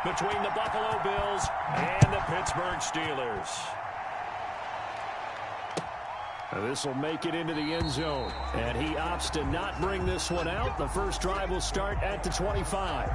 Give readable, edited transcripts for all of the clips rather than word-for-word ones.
between the Buffalo Bills and the Pittsburgh Steelers. This will make it into the end zone, and he opts to not bring this one out. The first drive will start at the 25.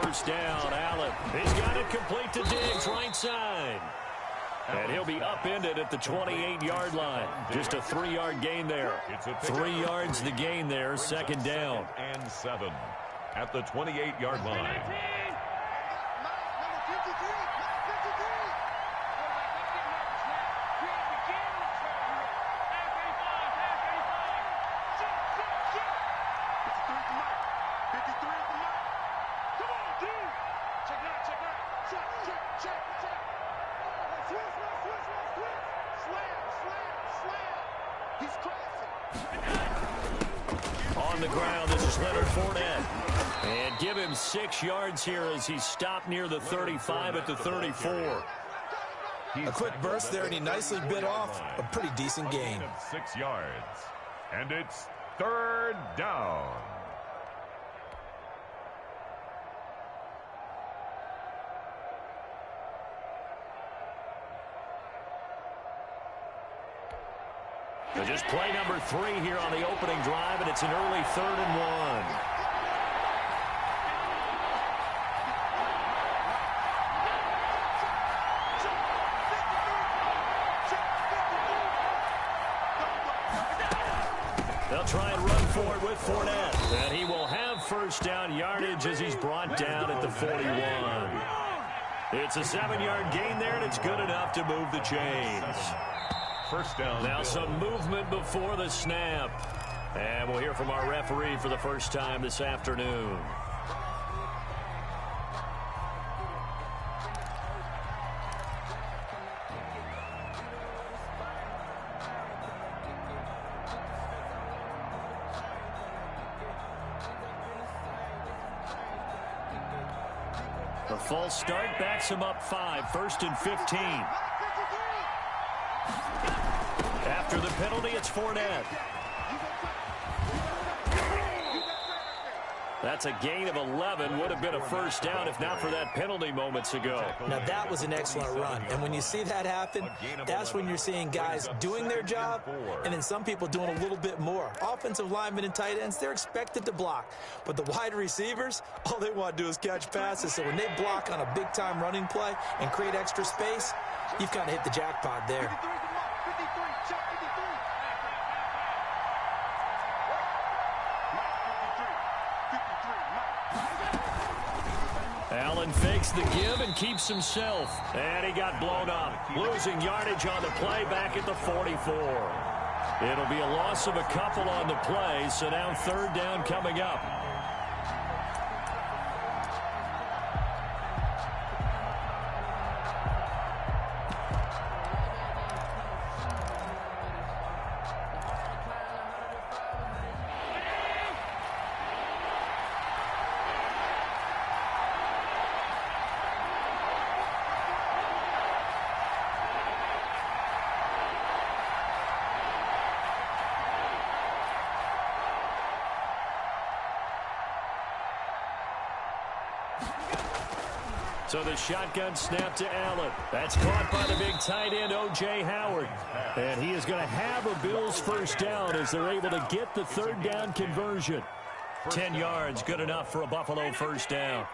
First down, Allen. He's got it complete to Diggs, right side. And he'll be upended at the 28-yard line. Just a 3-yard gain there. 3 yards the gain there, second down. And 7 at the 28-yard line. On the ground, this is Leonard Fournette. And give him 6 yards here as he stopped near the 35 at the 34. A quick burst there, and he nicely bit off a pretty decent gain. 6 yards. And it's third down. So just play number 3 here on the opening drive, and it's an early 3rd and 1. They'll try and run for it with Fournette, and he will have first down yardage as he's brought down at the 41. It's a 7-yard gain there, and it's good enough to move the chains. First down. Now some movement before the snap. And we'll hear from our referee for the first time this afternoon. The false start backs him up 5, 1st and 15. After the penalty, it's Fournette. That's a gain of 11. Would have been a first down if not for that penalty moments ago. Now, that was an excellent run. And when you see that happen, that's when you're seeing guys doing their job and then some people doing a little bit more. Offensive linemen and tight ends, they're expected to block. But the wide receivers, all they want to do is catch passes. So when they block on a big-time running play and create extra space, you've kind of hit the jackpot there. Allen fakes the give and keeps himself. And he got blown up. Losing yardage on the play back at the 44. It'll be a loss of a couple on the play, so now 3rd down coming up. So the shotgun snap to Allen. That's caught by the big tight end, O.J. Howard. And he is going to have a Bills first down as they're able to get the 3rd down conversion. 10 yards, good enough for a Buffalo first down.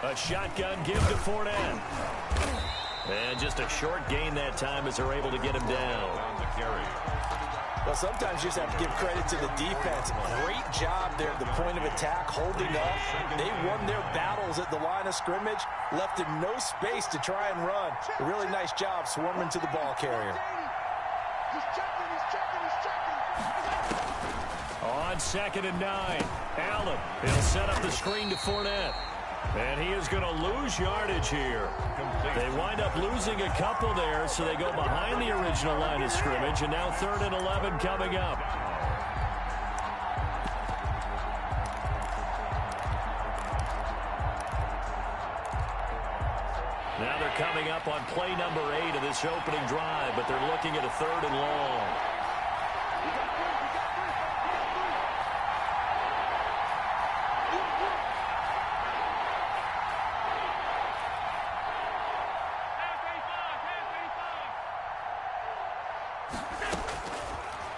A shotgun give to Fournette. And just a short gain that time as they're able to get him down. Well, sometimes you just have to give credit to the defense. Great job there at the point of attack, holding up. They won their battles at the line of scrimmage, left him no space to try and run. A really nice job swarming to the ball carrier. On 2nd and 9, Allen. He'll set up the screen to Fournette. And he is going to lose yardage here. They wind up losing a couple there, so they go behind the original line of scrimmage, and now 3rd and 11 coming up. Now they're coming up on play number 8 of this opening drive, but they're looking at a 3rd and long.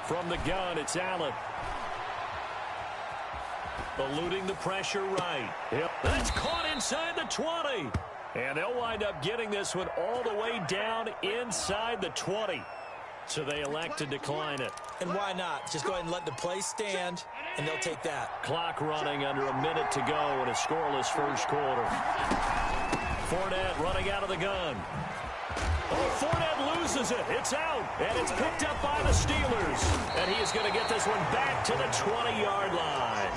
From the gun, it's Allen. Eluding the pressure right. Yep, that's caught inside the 20. And they'll wind up getting this one all the way down inside the 20. So they elect to decline it. And why not? Just go ahead and let the play stand, and they'll take that. Clock running under a minute to go in a scoreless first quarter. Fournette running out of the gun. Oh, Fournette loses it. It's out, and it's picked up by the Steelers. And he is going to get this one back to the 20-yard line.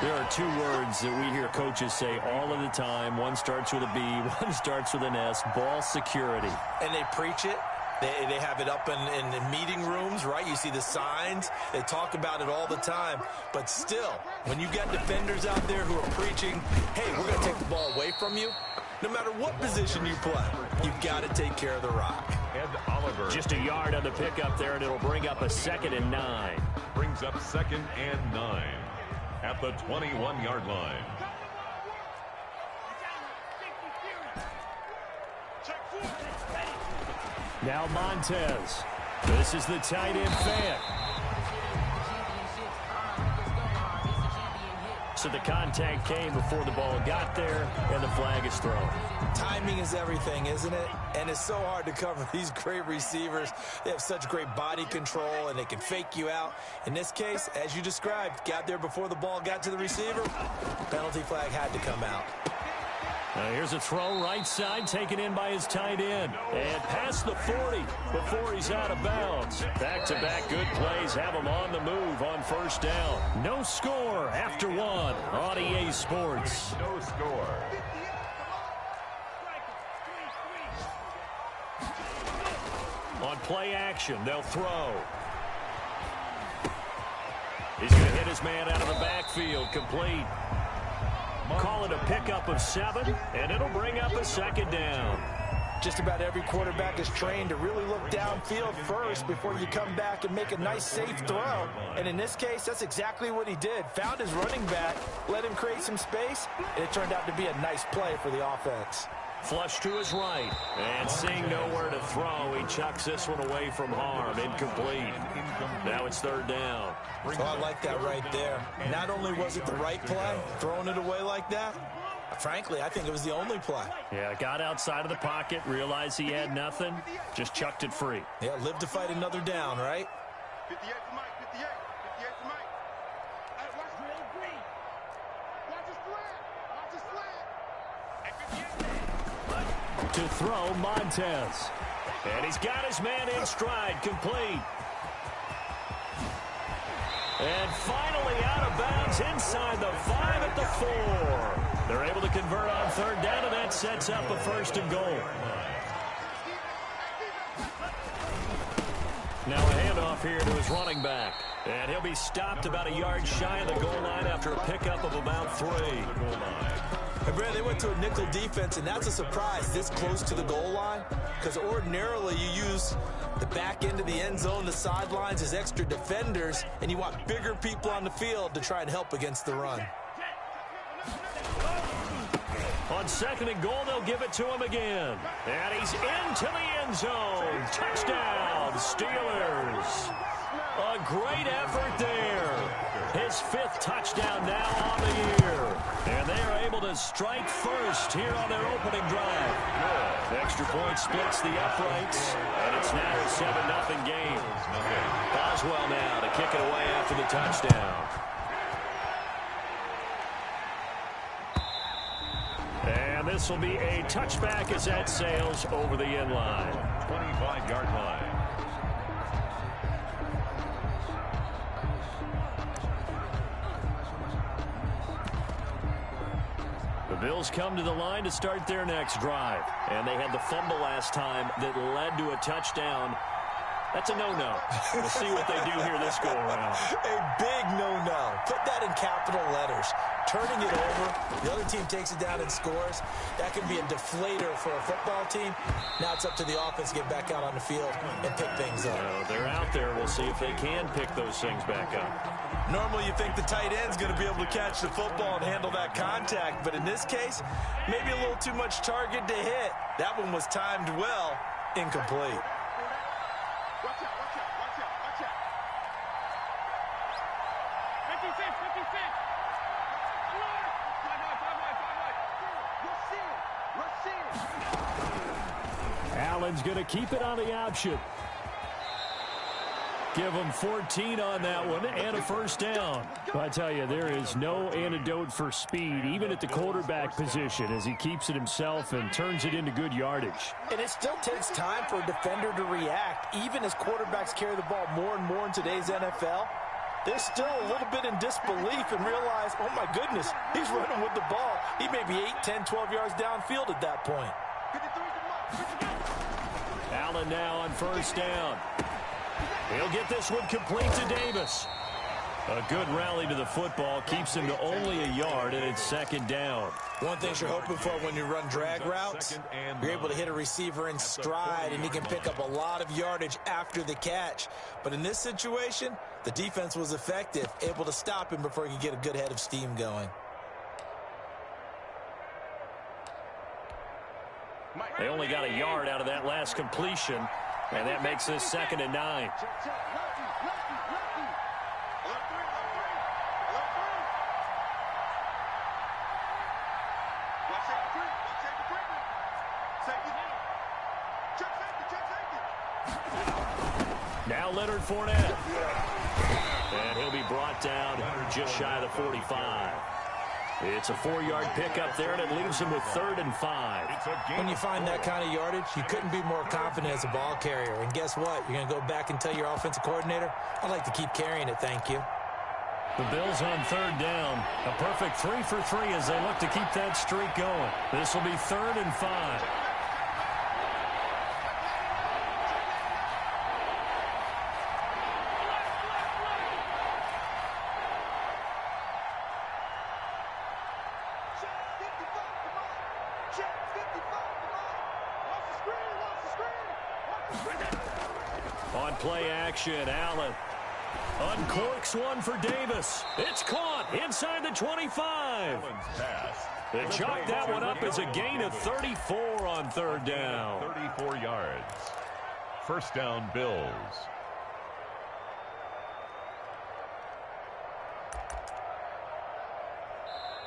There are 2 words that we hear coaches say all of the time. One starts with a B, one starts with an S, ball security. And they preach it. They have it up in the meeting rooms, right? You see the signs. They talk about it all the time. But still, when you got defenders out there who are preaching, hey, we're going to take the ball away from you, no matter what position you play, you've got to take care of the rock. Ed Oliver. Just a yard on the pickup there, and it'll bring up a 2nd and 9. Brings up 2nd and 9 at the 21-yard line. Now Montez. This is the tight end fan. So the contact came before the ball got there, and the flag is thrown. Timing is everything, isn't it? And it's so hard to cover these great receivers. They have such great body control, and they can fake you out. In this case, as you described, got there before the ball got to the receiver. Penalty flag had to come out. Now here's a throw right side taken in by his tight end. And past the 40 before he's out of bounds. Back-to-back good plays have him on the move on first down. No score after 1 on EA Sports. No score. On play action, they'll throw. He's going to hit his man out of the backfield, complete. Call it a pickup of 7, and it'll bring up a 2nd down. Just about every quarterback is trained to really look downfield first before you come back and make a nice, safe throw. And in this case, that's exactly what he did. Found his running back, let him create some space, and it turned out to be a nice play for the offense. Flush to his right, and seeing nowhere to throw, he chucks this one away from harm. Incomplete. Now it's 3rd down. Oh, I like that right there. Not only was it the right play, throwing it away like that, frankly, I think it was the only play. Yeah, got outside of the pocket, realized he had nothing, just chucked it free. Yeah, live to fight another down, right? 58 to Mike, 58 to Mike. Hey, watch real green. Watch his slant. Watch his slant. To throw, Montez. And he's got his man in stride, complete. And finally out of bounds inside the 5 at the 4. They're able to convert on 3rd down, and that sets up a 1st and goal. Now a handoff here to his running back. And he'll be stopped about a yard shy of the goal line after a pickup of about 3. Hey, Brad, they went to a nickel defense, and that's a surprise this close to the goal line, because ordinarily you use the back end of the end zone, the sidelines as extra defenders, and you want bigger people on the field to try and help against the run. On 2nd and goal, they'll give it to him again. And he's into the end zone. Touchdown, Steelers. A great effort there. His 5th touchdown now on the year. And they are able to strike first here on their opening drive. The extra point splits the uprights, and it's now a 7-0 game. Boswell now to kick it away after the touchdown. And this will be a touchback as that sails over the end line. 25-yard line. The Bills come to the line to start their next drive. And they had the fumble last time that led to a touchdown. That's a no-no. We'll see what they do here this go-around. A big no-no. Put that in capital letters. Turning it over, the other team takes it down and scores. That can be a deflator for a football team. Now it's up to the offense to get back out on the field and pick things up. They're out there. We'll see if they can pick those things back up. Normally you think the tight end's going to be able to catch the football and handle that contact, but in this case, maybe a little too much target to hit. That one was timed well, incomplete. Watch out, watch out, watch out, watch out. 56, 56. Allen's going to keep it on the option. Give him 14 on that one and a first down. I tell you, there is no antidote for speed, even at the quarterback position, as he keeps it himself and turns it into good yardage. And it still takes time for a defender to react, even as quarterbacks carry the ball more and more in today's NFL. They're still a little bit in disbelief and realize, oh my goodness, he's running with the ball. He may be 8, 10, 12 yards downfield at that point. Allen now on first down. He'll get this one complete to Davis. A good rally to the football keeps him to only a yard, and it's second down. One thing you're hoping for when you run drag routes, you're able to hit a receiver in stride, and he can pick up a lot of yardage after the catch. But in this situation, the defense was effective, able to stop him before he could get a good head of steam going. They only got a yard out of that last completion, and that makes this 2nd and 9. Now Leonard Fournette. And he'll be brought down just shy of the 45. It's a 4-yard pickup there, and it leaves him with 3rd and 5. When you find that kind of yardage, you couldn't be more confident as a ball carrier. And guess what? You're going to go back and tell your offensive coordinator, I'd like to keep carrying it, thank you. The Bills on 3rd down. A perfect 3 for 3 as they look to keep that streak going. This will be 3rd and 5. On play action, Allen uncorks one for Davis. It's caught inside the 25. They chalk that one up as a gain of 34 on 3rd down. 34 yards. First down, Bills.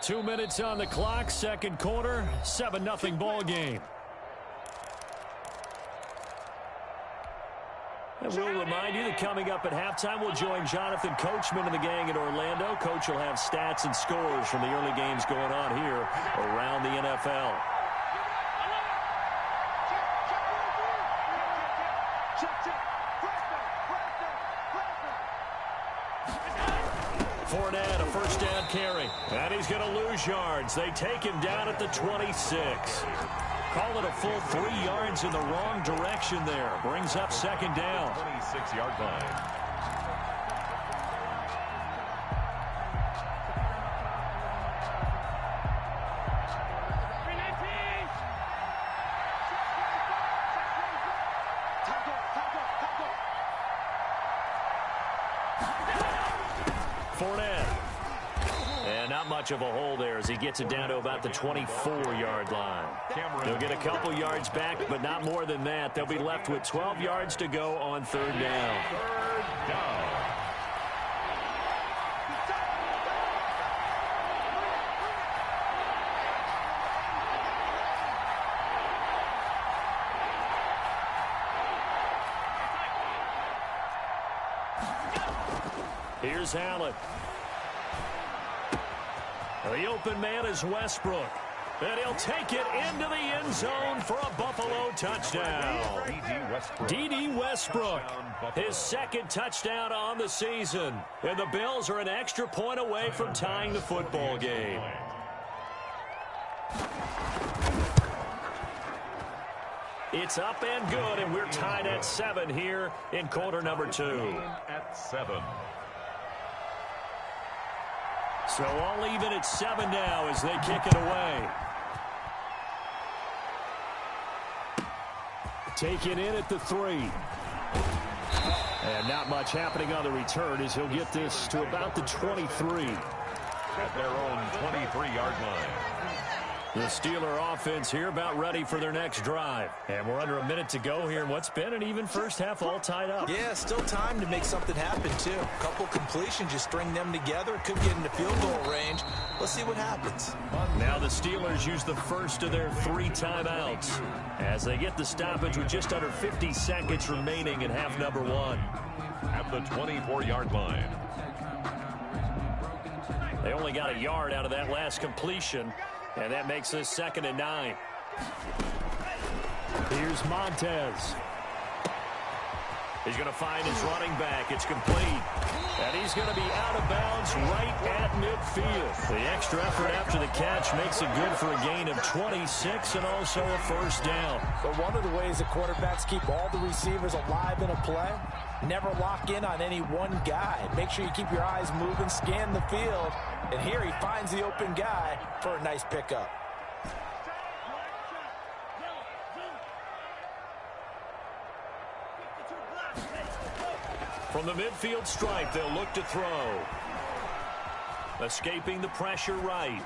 Two minutes on the clock, second quarter, 7-0 ball game. And we'll remind you that coming up at halftime, we'll join Jonathan Coachman and the gang in Orlando. Coach will have stats and scores from the early games going on here around the NFL. Fournette, a first down carry. And he's going to lose yards. They take him down at the 26. Call it a full 3 yards in the wrong direction there. Brings up second down. 26-yard line. Fournette. And not much of a hole there as he gets it down to about the 24-yard line. They'll get a couple yards back, but not more than that. They'll be left with 12 yards to go on 3rd down. 3rd down. Here's Allen. The open man is Westbrook. And he'll take it into the end zone for a Buffalo touchdown. D.D. Westbrook, his second touchdown on the season. And the Bills are an extra point away from tying the football game. It's up and good, and we're tied at 7 here in quarter number 2. At 7. So all even at 7 now as they kick it away. Taken in at the 3. And not much happening on the return as he'll get this to about the 23. At their own 23-yard line. The Steeler offense here about ready for their next drive. And we're under a minute to go here in what's been an even first half, all tied up. Yeah, still time to make something happen, too. A couple completions, you string them together. Could get into field goal range. Let's see what happens. Now the Steelers use the first of their 3 timeouts as they get the stoppage with just under 50 seconds remaining in half number 1. At the 24-yard line. They only got a yard out of that last completion. And that makes this 2nd and 9. Here's Montez. He's going to find his running back. It's complete. And he's going to be out of bounds right at midfield. The extra effort after the catch makes it good for a gain of 26 and also a first down. But one of the ways that quarterbacks keep all the receivers alive in a play, never lock in on any one guy. Make sure you keep your eyes moving, scan the field. And here he finds the open guy for a nice pickup. From the midfield stripe, they'll look to throw. Escaping the pressure right.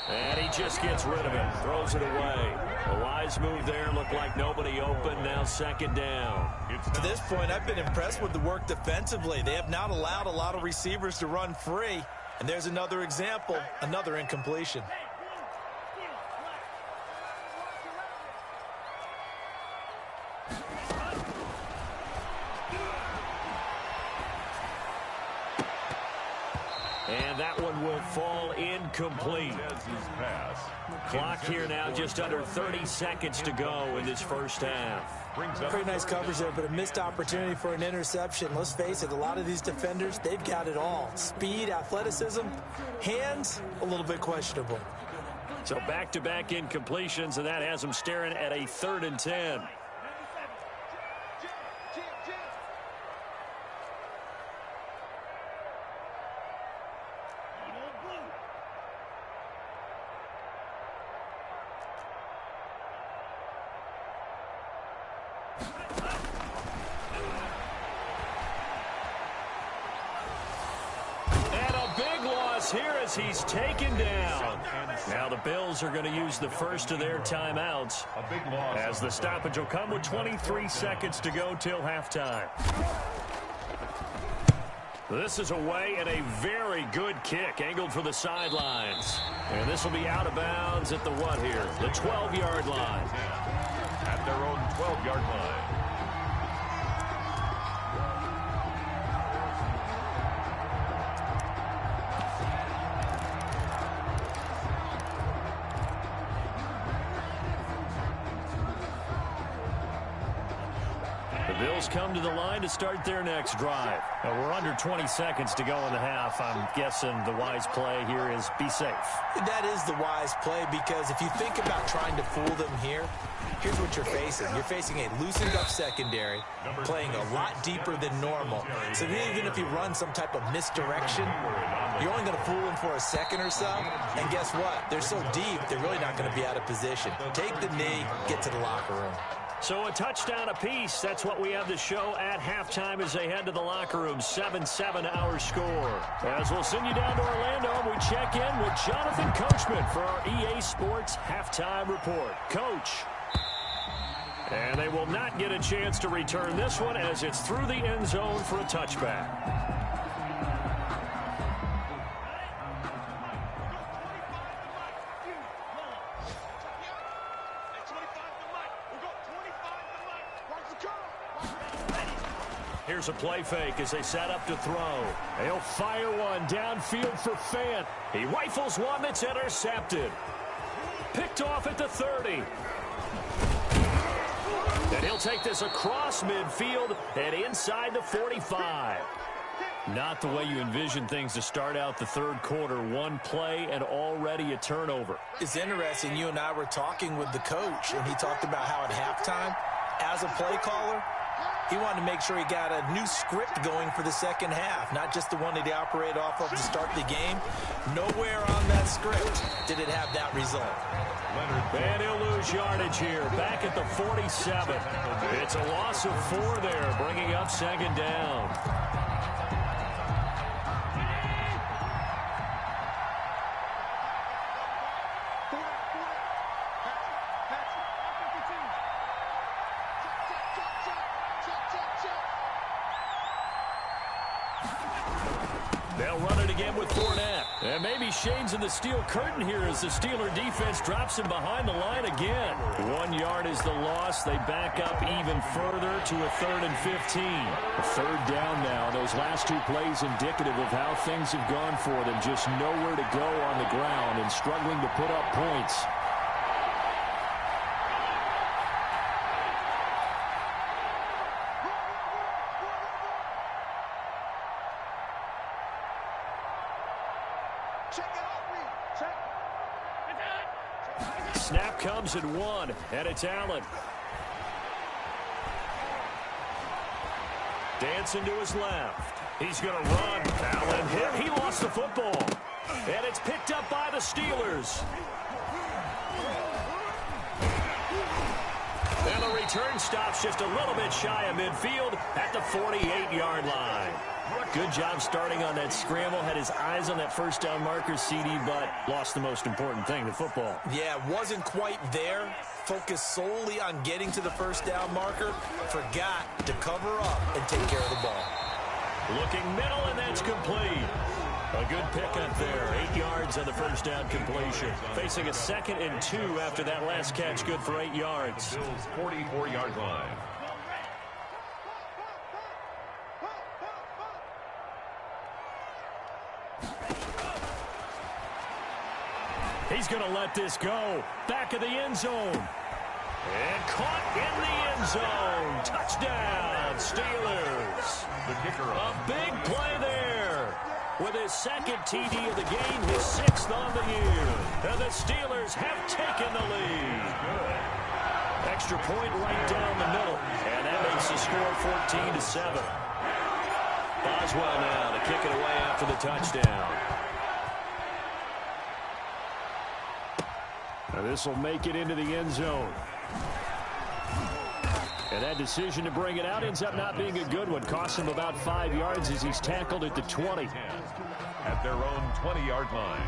And he just gets rid of it. Throws it away. A wise move there. Looked like nobody open. Now 2nd down. To this point, I've been impressed with the work defensively. They have not allowed a lot of receivers to run free. And there's another example, another incompletion. And that one will fall incomplete. Clock here now just under 30 seconds to go in this first half. Pretty nice coverage there, but a missed opportunity for an interception. Let's face it, a lot of these defenders, they've got it all. Speed, athleticism, hands, a little bit questionable. So back-to-back incompletions, and that has them staring at a 3rd and 10. Here as he's taken down. Now the Bills are going to use the first of their timeouts as the stoppage will come with 23 seconds to go till halftime. This is away and a very good kick angled for the sidelines. And this will be out of bounds at the what here? The 12-yard line. At their own 12-yard line. Bills come to the line to start their next drive. Now we're under 20 seconds to go in the half. I'm guessing the wise play here is be safe. That is the wise play because if you think about trying to fool them here, here's what you're facing. You're facing a loosened up secondary, playing a lot deeper than normal. So even if you run some type of misdirection, you're only going to fool them for a second or so. And guess what? They're so deep, they're really not going to be out of position. Take the knee, get to the locker room. So a touchdown apiece. That's what we have to show at halftime as they head to the locker room. 7-7 our score. As we'll send you down to Orlando, and we check in with Jonathan Coachman for our EA Sports Halftime Report. Coach. And they will not get a chance to return this one as it's through the end zone for a touchback. Here's a play fake as they set up to throw. He'll fire one downfield for Fant. He rifles one that's intercepted. Picked off at the 30. And he'll take this across midfield and inside the 45. Not the way you envision things to start out the third quarter. One play and already a turnover. It's interesting. You and I were talking with the coach, and he talked about how at halftime, as a play caller, he wanted to make sure he got a new script going for the second half, not just the one that he operated off of to start the game. Nowhere on that script did it have that result. And he'll lose yardage here, back at the 47. It's a loss of 4 there, bringing up second down. They'll run it again with Fournette. And maybe shades of the steel curtain here as the Steeler defense drops him behind the line again. 1 yard is the loss. They back up even further to a 3rd and 15. A third down now. Those last 2 plays indicative of how things have gone for them. Just nowhere to go on the ground and struggling to put up points. Snap comes at 1, and it's Allen. Dancing to his left. He's going to run. Allen hit. He lost the football. And it's picked up by the Steelers. And the return stops just a little bit shy of midfield at the 48-yard line. Good job starting on that scramble. Had his eyes on that first down marker, CD, but lost the most important thing, the football. Yeah, wasn't quite there. Focused solely on getting to the first down marker. Forgot to cover up and take care of the ball. Looking middle, and that's complete. A good pickup there. 8 yards on the first down completion. Facing a 2nd and 2 after that last catch. Good for 8 yards. Bills 44-yard line. He's going to let this go. Back of the end zone. And caught in the end zone. Touchdown, Steelers. The kicker A big play there. With his 2nd TD of the game, his 6th on the year. And the Steelers have taken the lead. Extra point right down the middle. And that makes the score 14-7. Boswell now to kick it away after the touchdown. Now this will make it into the end zone. And that decision to bring it out ends up not being a good one. Costs him about 5 yards as he's tackled at the 20. At their own 20-yard line.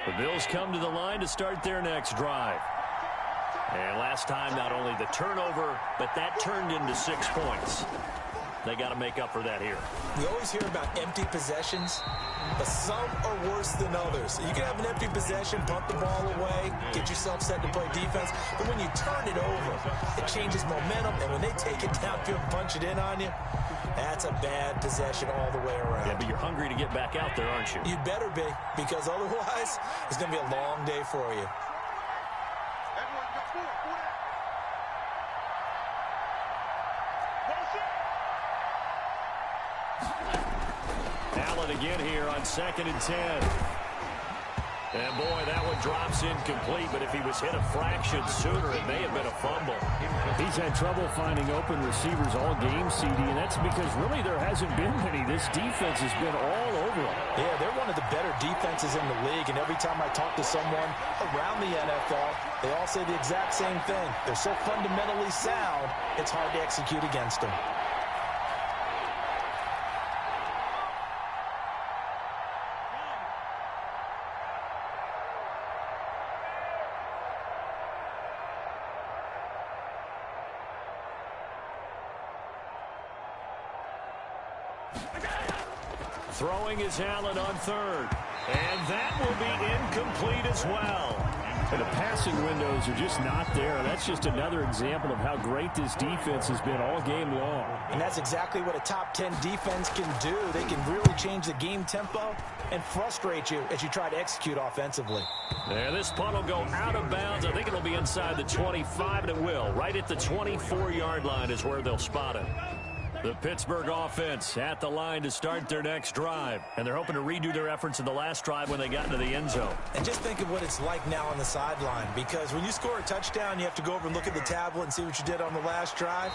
The Bills come to the line to start their next drive. And last time, not only the turnover, but that turned into 6 points. They got to make up for that here. We always hear about empty possessions, but some are worse than others. You can have an empty possession, punt the ball away, get yourself set to play defense, but when you turn it over, it changes momentum, and when they take it downfield and punch it in on you, that's a bad possession all the way around. Yeah, but you're hungry to get back out there, aren't you? You better be, because otherwise, it's going to be a long day for you. Allen again here on 2nd and 10. And boy, that one drops incomplete, but if he was hit a fraction sooner, it may have been a fumble. He's had trouble finding open receivers all game, CD, and that's because really there hasn't been many. This defense has been all over him. Yeah, they're one of the better defenses in the league, and every time I talk to someone around the NFL, they all say the exact same thing. They're so fundamentally sound, it's hard to execute against them. Throwing is Allen on third. And that will be incomplete as well. And the passing windows are just not there. That's just another example of how great this defense has been all game long. And that's exactly what a top 10 defense can do. They can really change the game tempo and frustrate you as you try to execute offensively. And this punt will go out of bounds. I think it'll be inside the 25, and it will. Right at the 24-yard line is where they'll spot it. The Pittsburgh offense at the line to start their next drive. And they're hoping to redo their efforts in the last drive when they got into the end zone. And just think of what it's like now on the sideline. Because when you score a touchdown, you have to go over and look at the tablet and see what you did on the last drive.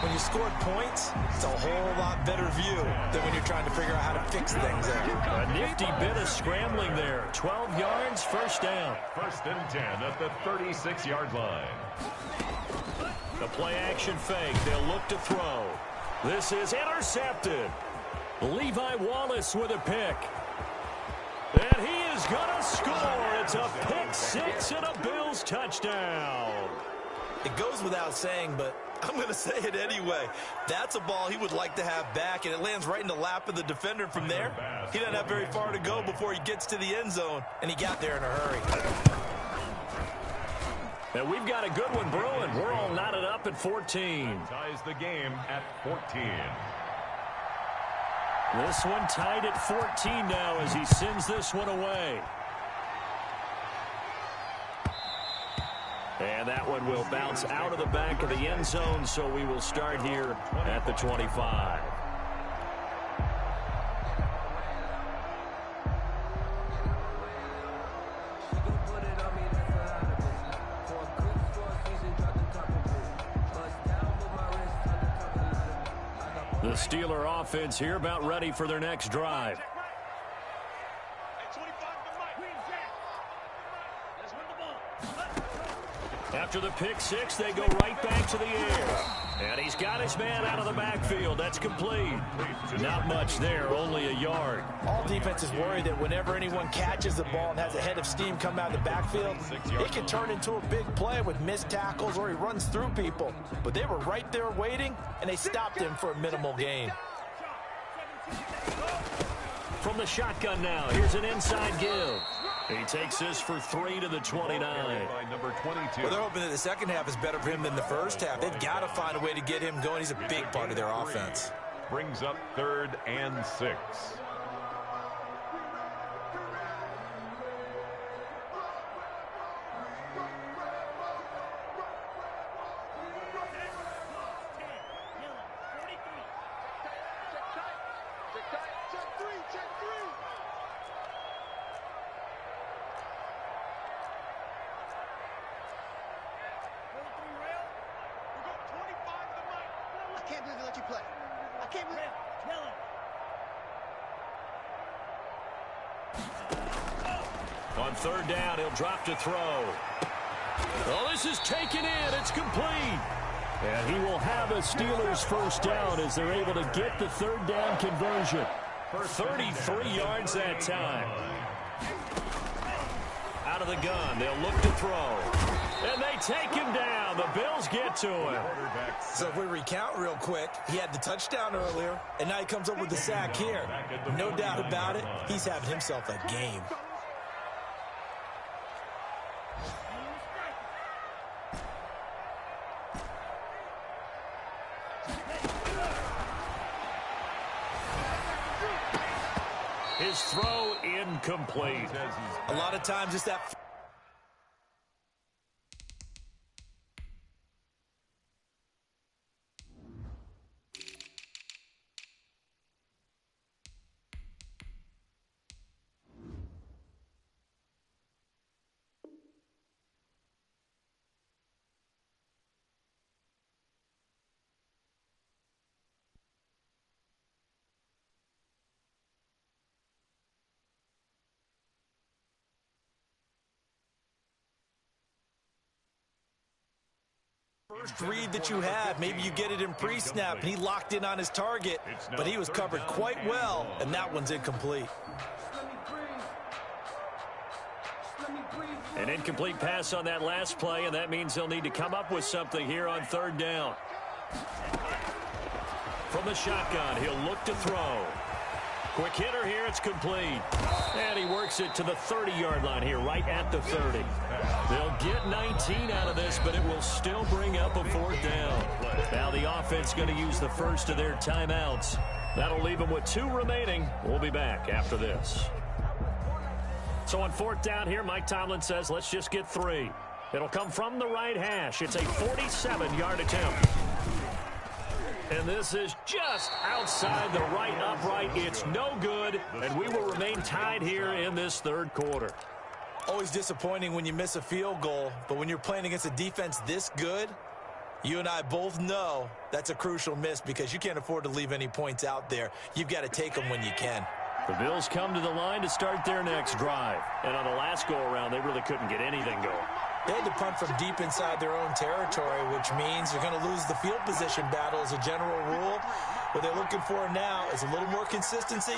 When you scored points, it's a whole lot better view than when you're trying to figure out how to fix things there. A nifty bit of scrambling there. 12 yards, first down. 1st and 10 at the 36-yard line. The play action fake. They'll look to throw. This is intercepted. Levi Wallace with a pick. And he is going to score. It's a pick six and a Bills touchdown. It goes without saying, but I'm going to say it anyway. That's a ball he would like to have back, and it lands right in the lap of the defender. From there, he doesn't have very far to go before he gets to the end zone, and he got there in a hurry. And we've got a good one brewing. We're all knotted up at 14. Ties the game at 14. This one tied at 14 now as he sends this one away. And that one will bounce out of the back of the end zone, so we will start here at the 25. The Steeler offense here about ready for their next drive. After the pick six, they go right back to the air. And he's got his man out of the backfield. That's complete. Not much there, only a yard. All defenses worry that whenever anyone catches the ball and has a head of steam come out of the backfield, it can turn into a big play with missed tackles or he runs through people. But they were right there waiting, and they stopped him for a minimal gain. From the shotgun now, here's an inside give. He takes this for 3 to the 29. By number 22. Well, they're hoping that the second half is better for him than the first half. They've got to find a way to get him going. He's a big part of their offense. Brings up 3rd and 6. On 3rd down, he'll drop to throw. Oh, this is taken in. It's complete. And he will have a Steelers first down as they're able to get the 3rd down conversion. For 33 yards that time. Out of the gun, they'll look to throw. And they take him down. The Bills get to him. So if we recount real quick, he had the touchdown earlier, and now he comes up with the sack here. No doubt about it, he's having himself a game. His throw incomplete. A lot of times it's that... first read that you have. Maybe you get it in pre-snap, and he locked in on his target, but he was covered quite well, and that one's incomplete. An incomplete pass on that last play, and that means they'll need to come up with something here on 3rd down. From the shotgun, he'll look to throw. Quick hitter here. It's complete. And he works it to the 30-yard line here, right at the 30. They'll get 19 out of this, but it will still bring up a 4th down. Now the offense going to use the first of their timeouts. That'll leave them with 2 remaining. We'll be back after this. So on 4th down here, Mike Tomlin says, let's just get 3. It'll come from the right hash. It's a 47-yard attempt. And this is just outside the right upright. It's no good, and we will remain tied here in this 3rd quarter. Always disappointing when you miss a field goal, but when you're playing against a defense this good, you and I both know that's a crucial miss because you can't afford to leave any points out there. You've got to take them when you can. The Bills come to the line to start their next drive. And on the last go-around, they really couldn't get anything going. They had to punt from deep inside their own territory, which means you're going to lose the field position battle as a general rule. What they're looking for now is a little more consistency,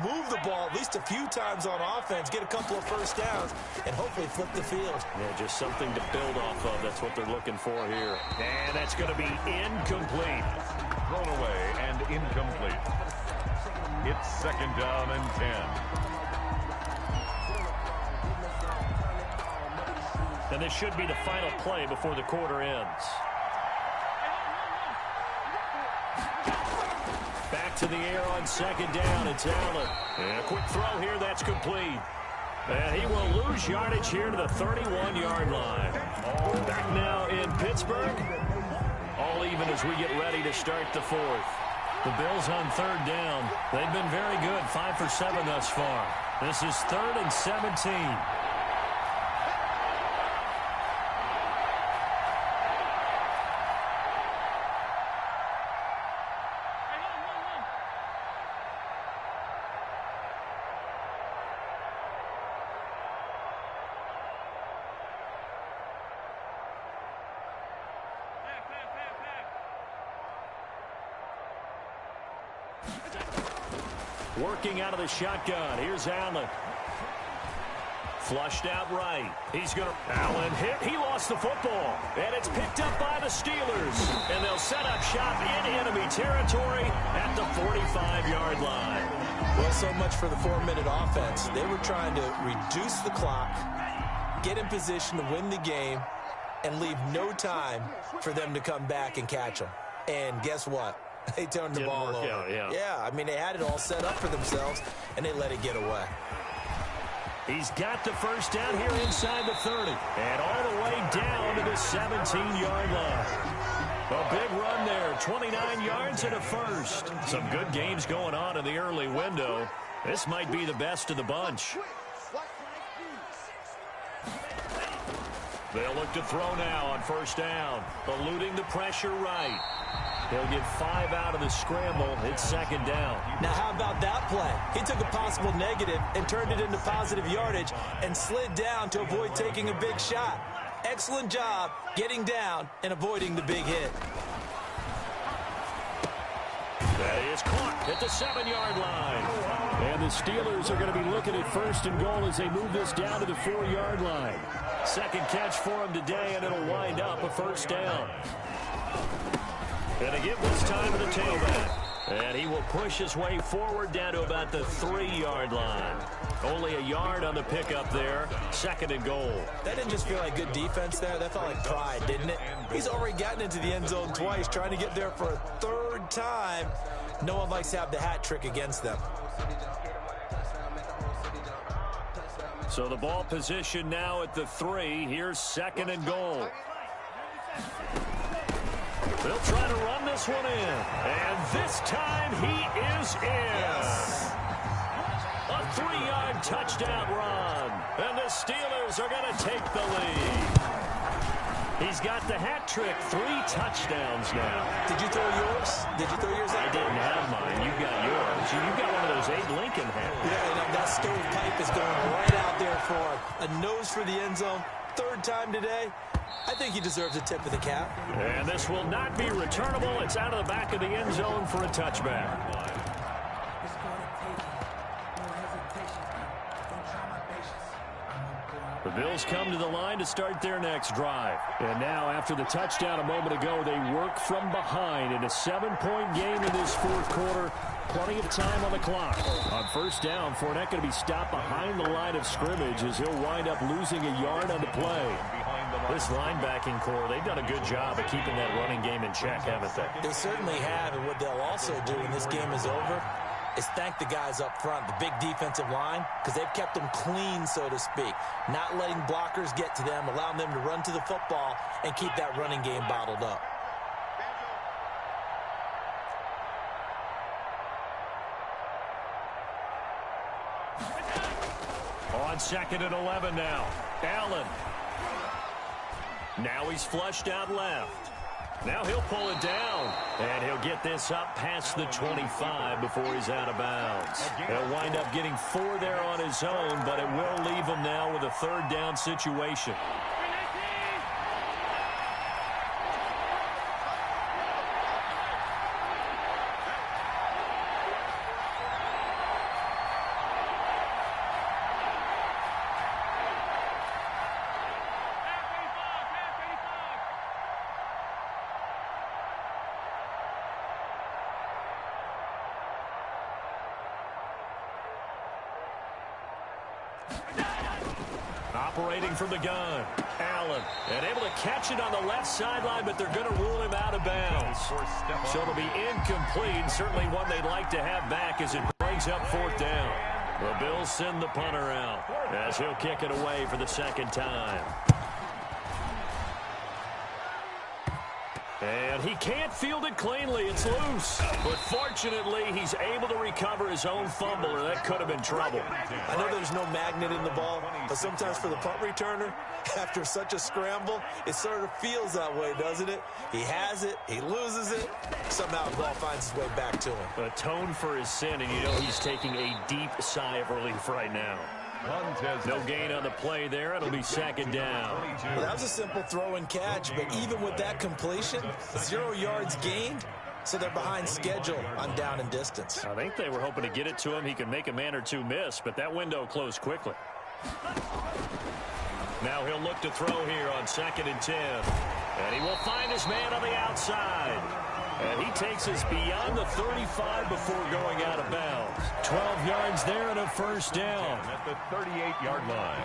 move the ball at least a few times on offense, get a couple of first downs, and hopefully flip the field. Yeah, just something to build off of. That's what they're looking for here. And that's going to be incomplete. Thrown away and incomplete. It's 2nd down and 10. And this should be the final play before the quarter ends. Back to the air on 2nd down. It's Allen. And a quick throw here. That's complete. And he will lose yardage here to the 31-yard line. Back now in Pittsburgh. All even as we get ready to start the 4th. The Bills on 3rd down. They've been very good. 5 for 7 thus far. This is 3rd and 17. Working out of the shotgun. Here's Allen. Flushed out right. He's going to... Allen hit. He lost the football. And it's picked up by the Steelers. And they'll set up shop in enemy territory at the 45-yard line. Well, so much for the 4-minute offense. They were trying to reduce the clock, get in position to win the game, and leave no time for them to come back and catch them. And guess what? They turned the ball over. Yeah, I mean, they had it all set up for themselves, and they let it get away. He's got the first down here inside the 30. And all the way down to the 17-yard line. A big run there, 29 yards and a first. Some good games going on in the early window. This might be the best of the bunch. They'll look to throw now on 1st down. Eluding the pressure right. He'll get 5 out of the scramble. It's 2nd down. Now, how about that play? He took a possible negative and turned it into positive yardage and slid down to avoid taking a big shot. Excellent job getting down and avoiding the big hit. That is caught at the 7-yard line. And the Steelers are going to be looking at 1st and goal as they move this down to the 4-yard line. Second catch for him today, and it'll wind up a 1st down. And a give this time to the tailback. And he will push his way forward down to about the 3-yard line. Only a yard on the pickup there. 2nd and goal. That didn't just feel like good defense there. That felt like pride, didn't it? He's already gotten into the end zone twice, trying to get there for a 3rd time. No one likes to have the hat trick against them. So the ball position now at the 3. Here's 2nd and goal. They'll try to run this one in. And this time he is in. Yes. A 3-yard touchdown run. And the Steelers are going to take the lead. He's got the hat trick. 3 touchdowns now. Did you throw yours? Did you throw yours out? I didn't have mine. You got yours. You got one of those Abe Lincoln hats. Yeah, and that stovepipe is going right out there for a nose for the end zone. 3rd time today. I think he deserves a tip of the cap. And this will not be returnable. It's out of the back of the end zone for a touchback. The Bills come to the line to start their next drive. And now, after the touchdown a moment ago, they work from behind in a 7-point game in this 4th quarter. Plenty of time on the clock. On first down, Fournette going to be stopped behind the line of scrimmage as he'll wind up losing a yard on the play. This linebacking core, they've done a good job of keeping that running game in check, haven't they? They certainly have, and what they'll also do when this game is over is thank the guys up front, the big defensive line, because they've kept them clean, so to speak, not letting blockers get to them, allowing them to run to the football and keep that running game bottled up. On second and 11 now. Allen. Now he's flushed out left. Now he'll pull it down. And he'll get this up past the 25 before he's out of bounds. He'll wind up getting 4 there on his own, but it will leave him now with a third down situation. Operating from the gun, Allen, and able to catch it on the left sideline, but they're going to rule him out of bounds. So it'll be incomplete, certainly one they'd like to have back as it brings up fourth down. The Bills send the punter out as he'll kick it away for the second time. And he can't field it cleanly. It's loose. But fortunately, he's able to recover his own fumble, or that could have been trouble. I know there's no magnet in the ball, but sometimes for the punt returner, after such a scramble, it sort of feels that way, doesn't it? He has it, he loses it, somehow the ball finds its way back to him. Atone for his sin, and you know he's taking a deep sigh of relief right now. No gain on the play there. It'll be second down. Well, that was a simple throw and catch, but even with that completion, 0 yards gained, so they're behind schedule on down and distance. I think they were hoping to get it to him. He could make a man or two miss, but that window closed quickly. Now he'll look to throw here on second and 10. And he will find his man on the outside. And he takes us beyond the 35 before going out of bounds. 12 yards there and a first down. At the 38-yard line.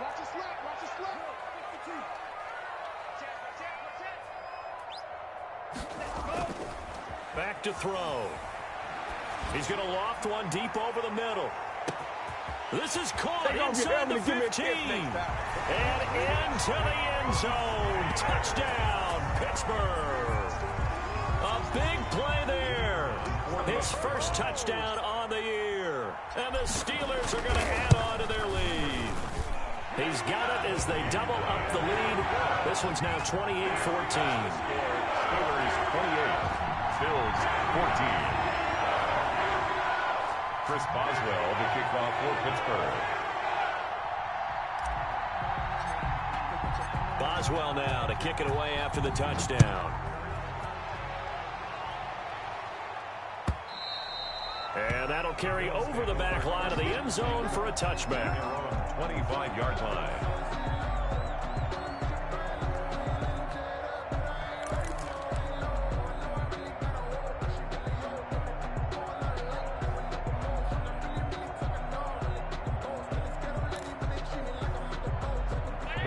Watch your slap, watch your slap. Back to throw. He's going to loft one deep over the middle. This is caught inside the 15. And into the end zone. Touchdown, Pittsburgh. A big play there. His first touchdown on the year. And the Steelers are going to add on to their lead. He's got it as they double up the lead. This one's now 28-14. Steelers 28, Bills 14. Chris Boswell, the kickoff for Pittsburgh. Boswell now to kick it away after the touchdown. And that'll carry over the back line of the end zone for a touchback. 25-yard line.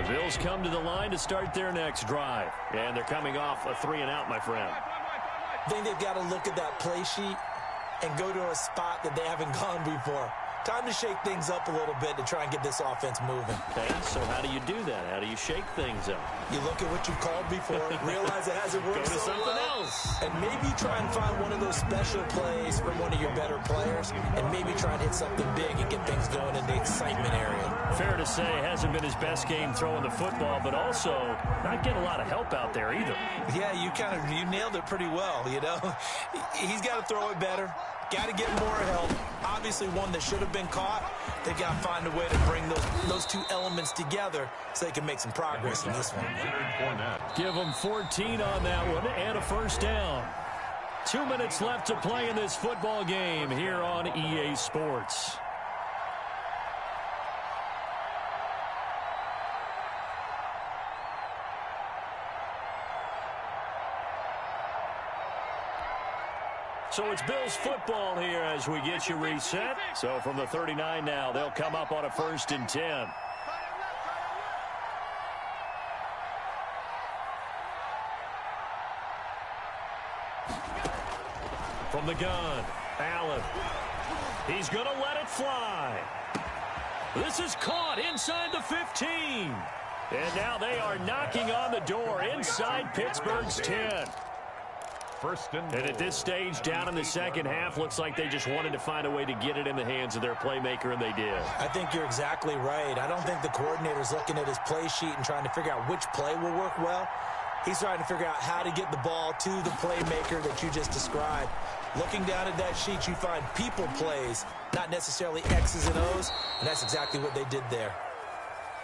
Bills come to the line to start their next drive. And they're coming off a 3-and-out, my friend. I think they've got to look at that play sheet and go to a spot that they haven't gone before. Time to shake things up a little bit to try and get this offense moving. Okay, so how do you do that? How do you shake things up? You look at what you called before, realize it hasn't worked Go to so something well, else. and maybe try and find one of those special plays from one of your better players, and maybe try and hit something big and get things going in the excitement area. Fair to say, hasn't been his best game throwing the football, but also not getting a lot of help out there either. Yeah, you nailed it pretty well, you know. He's got to throw it better. Got to get more help. Obviously one that should have been caught. They've got to find a way to bring those two elements together so they can make some progress in this one. Give them 14 on that one and a first down. 2 minutes left to play in this football game here on EA Sports. So it's Bills football here as we get you reset. So from the 39 now, they'll come up on a 1st and 10. From the gun, Allen. He's going to let it fly. This is caught inside the 15. And now they are knocking on the door inside Pittsburgh's 10. And at this stage, down in the second half, looks like they just wanted to find a way to get it in the hands of their playmaker, and they did. I think you're exactly right. I don't think the coordinator's looking at his play sheet and trying to figure out which play will work well. He's trying to figure out how to get the ball to the playmaker that you just described. Looking down at that sheet, you find people plays, not necessarily X's and O's, and that's exactly what they did there.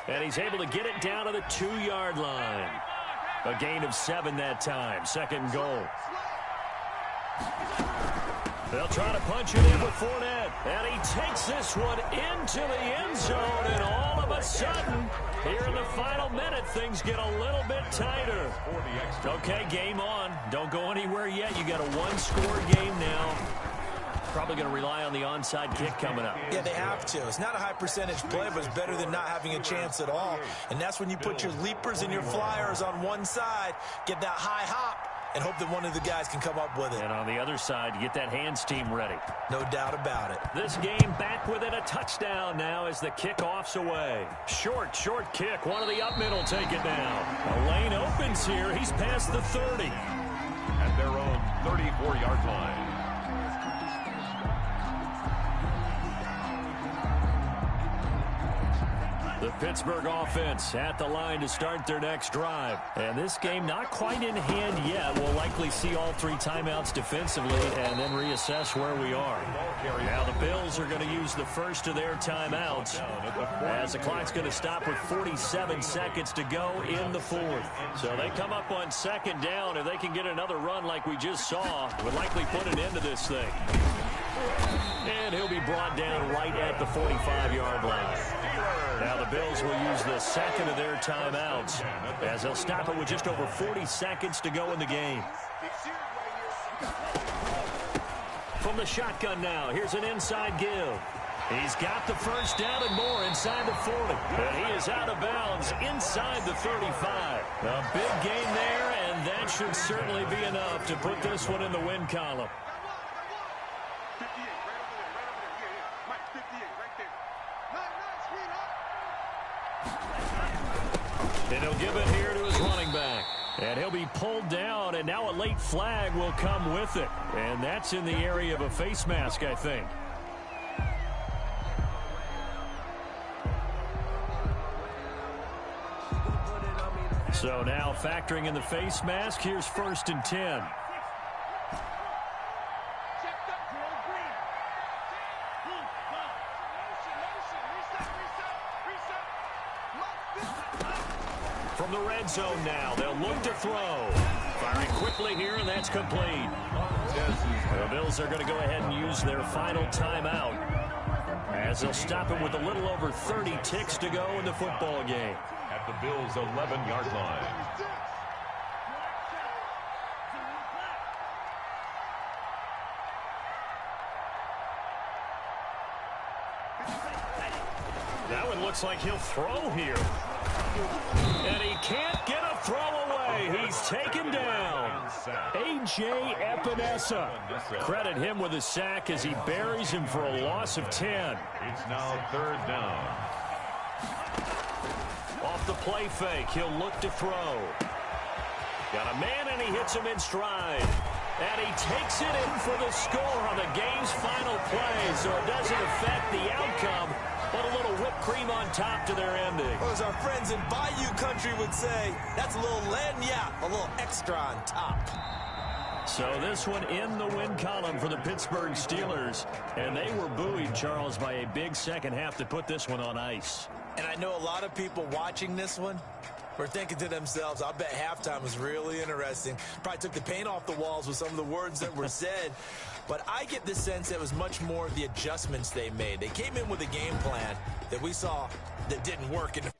And he's able to get it down to the 2-yard line. A gain of 7 that time. 2nd goal. They'll try to punch it in with Fournette. And he takes this one into the end zone. And all of a sudden, here in the final minute, things get a little bit tighter. Okay, game on. Don't go anywhere yet. You got a 1-score game now. Probably going to rely on the onside kick coming up. Yeah, they have to. It's not a high percentage play, but it's better than not having a chance at all. And that's when you put your leapers and your flyers on one side, get that high hop, and hope that one of the guys can come up with it. And on the other side, get that hands team ready. No doubt about it. This game back within a touchdown now as the kickoff's away. Short kick. One of the up middle take it down. A lane opens here. He's past the 30. At their own 34-yard line. The Pittsburgh offense at the line to start their next drive. And this game not quite in hand yet. We'll likely see all 3 timeouts defensively and then reassess where we are. Now the Bills are going to use the first of their timeouts as the clock's going to stop with 47 seconds to go in the 4th. So they come up on 2nd down. If they can get another run like we just saw, would likely put an end to this thing. And he'll be brought down right at the 45-yard line. Now the Bills will use the 2nd of their timeouts as they'll stop it with just over 40 seconds to go in the game. From the shotgun now, here's an inside give. He's got the 1st down and more inside the 40. And he is out of bounds inside the 35. A big gain there, and that should certainly be enough to put this one in the win column. And he'll give it here to his running back. And he'll be pulled down, and now a late flag will come with it. And that's in the area of a face mask, I think. So now factoring in the face mask, here's 1st and 10. From the red zone now, they'll look to throw. Firing quickly here, and that's complete. The Bills are going to go ahead and use their final timeout as they'll stop it with a little over 30 ticks to go in the football game. At the Bills' 11-yard line. That one looks like he'll throw here. And he can't get a throw away. He's taken down. A.J. Epinesa. Credit him with a sack as he buries him for a loss of 10. It's now 3rd down. Off the play fake, he'll look to throw. Got a man, and he hits him in stride. And he takes it in for the score on the game's final play, so it doesn't affect the outcome, but a little whipped cream on top to their ending. Or as our friends in Bayou Country would say, that's a little lagniappe, a little extra on top. So this one in the win column for the Pittsburgh Steelers. And they were buoyed, Charles, by a big second half to put this one on ice. And I know a lot of people watching this one were thinking to themselves, I bet halftime was really interesting. Probably took the paint off the walls with some of the words that were said. But I get the sense that it was much more the adjustments they made. They came in with a game plan that we saw that didn't work in the